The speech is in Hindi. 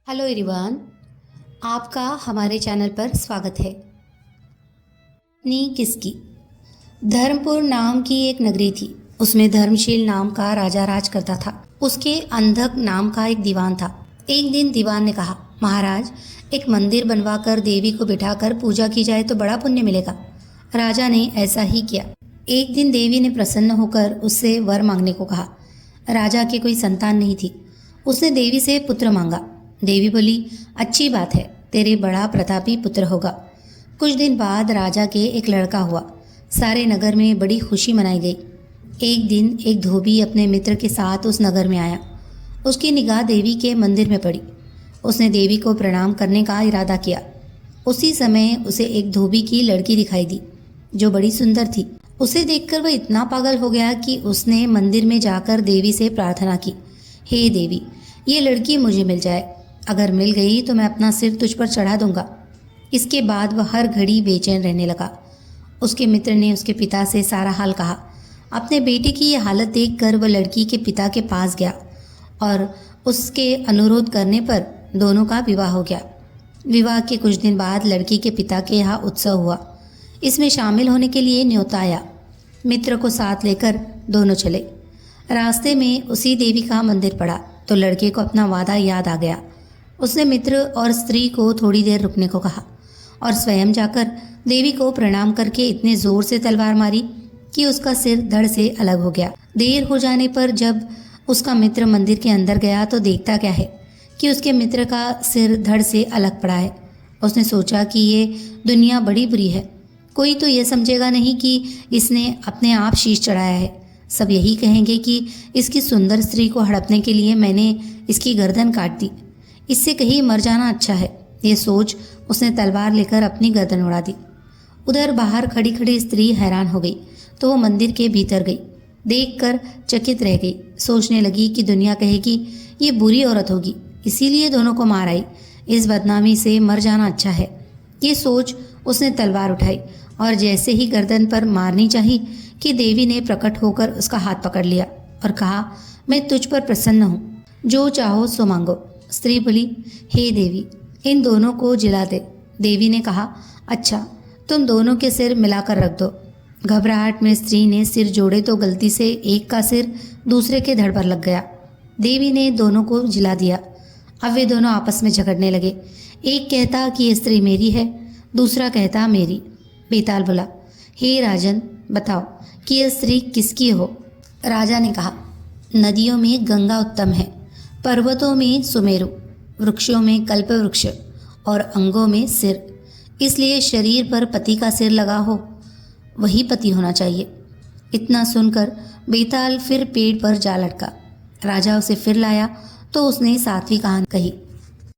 हेलो एवरीवन, आपका हमारे चैनल पर स्वागत है। नी किसकी। धर्मपुर नाम की एक नगरी थी। उसमें धर्मशील नाम का राजा राज करता था। उसके अंधक नाम का एक दीवान था। एक दिन दीवान ने कहा, महाराज, एक मंदिर बनवाकर देवी को बिठाकर पूजा की जाए तो बड़ा पुण्य मिलेगा। राजा ने ऐसा ही किया। एक दिन देवी ने प्रसन्न होकर उससे वर मांगने को कहा। राजा के कोई संतान नहीं थी। उसने देवी से पुत्र मांगा। देवी बोली, अच्छी बात है, तेरे बड़ा प्रतापी पुत्र होगा। कुछ दिन बाद राजा के एक लड़का हुआ। सारे नगर में बड़ी खुशी मनाई गई। एक दिन एक धोबी अपने मित्र के साथ उस नगर में आया। उसकी निगाह देवी के मंदिर में पड़ी। उसने देवी को प्रणाम करने का इरादा किया। उसी समय उसे एक धोबी की लड़की दिखाई दी जो बड़ी सुंदर थी। उसे देखकर वह इतना पागल हो गया कि उसने मंदिर में जाकर देवी से प्रार्थना की, हे देवी, ये लड़की मुझे मिल जाए। अगर मिल गई तो मैं अपना सिर तुझ पर चढ़ा दूंगा। इसके बाद वह हर घड़ी बेचैन रहने लगा। उसके मित्र ने उसके पिता से सारा हाल कहा। अपने बेटे की यह हालत देखकर वह लड़की के पिता के पास गया और उसके अनुरोध करने पर दोनों का विवाह हो गया। विवाह के कुछ दिन बाद लड़की के पिता के यहाँ उत्सव हुआ। इसमें शामिल होने के लिए न्योता आया। मित्र को साथ लेकर दोनों चले। रास्ते में उसी देवी का मंदिर पड़ा तो लड़के को अपना वादा याद आ गया। उसने मित्र और स्त्री को थोड़ी देर रुकने को कहा और स्वयं जाकर देवी को प्रणाम करके इतने जोर से तलवार मारी कि उसका सिर धड़ से अलग हो गया। देर हो जाने पर जब उसका मित्र मंदिर के अंदर गया तो देखता क्या है कि उसके मित्र का सिर धड़ से अलग पड़ा है। उसने सोचा कि ये दुनिया बड़ी बुरी है। कोई तो ये समझेगा नहीं कि इसने अपने आप शीश चढ़ाया है। सब यही कहेंगे कि इसकी सुंदर स्त्री को हड़पने के लिए मैंने इसकी गर्दन काट दी। इससे कहीं मर जाना अच्छा है। ये सोच उसने तलवार लेकर अपनी गर्दन उड़ा दी। उधर बाहर खड़ी खड़ी स्त्री हैरान हो गई तो वो मंदिर के भीतर गई। देखकर चकित रह गई। सोचने लगी कि दुनिया कहेगी ये बुरी औरत होगी, इसीलिए दोनों को मार आई। इस बदनामी से मर जाना अच्छा है। ये सोच उसने तलवार उठाई और जैसे ही गर्दन पर मारनी चाही कि देवी ने प्रकट होकर उसका हाथ पकड़ लिया और कहा, मैं तुझ पर प्रसन्न हूँ, जो चाहो सो मांगो। स्त्री बोली, हे देवी, इन दोनों को जिला दे। देवी ने कहा, अच्छा, तुम दोनों के सिर मिलाकर रख दो। घबराहट में स्त्री ने सिर जोड़े तो गलती से एक का सिर दूसरे के धड़ पर लग गया। देवी ने दोनों को जिला दिया। अब वे दोनों आपस में झगड़ने लगे। एक कहता कि ये स्त्री मेरी है, दूसरा कहता मेरी। बेताल बोला, हे राजन, बताओ कि यह स्त्री किसकी हो। राजा ने कहा, नदियों में गंगा उत्तम है, पर्वतों में सुमेरु, वृक्षों में कल्प वृक्ष और अंगों में सिर। इसलिए शरीर पर पति का सिर लगा हो वही पति होना चाहिए। इतना सुनकर बेताल फिर पेड़ पर जा लटका। राजा उसे फिर लाया तो उसने सातवीं कहानी कही।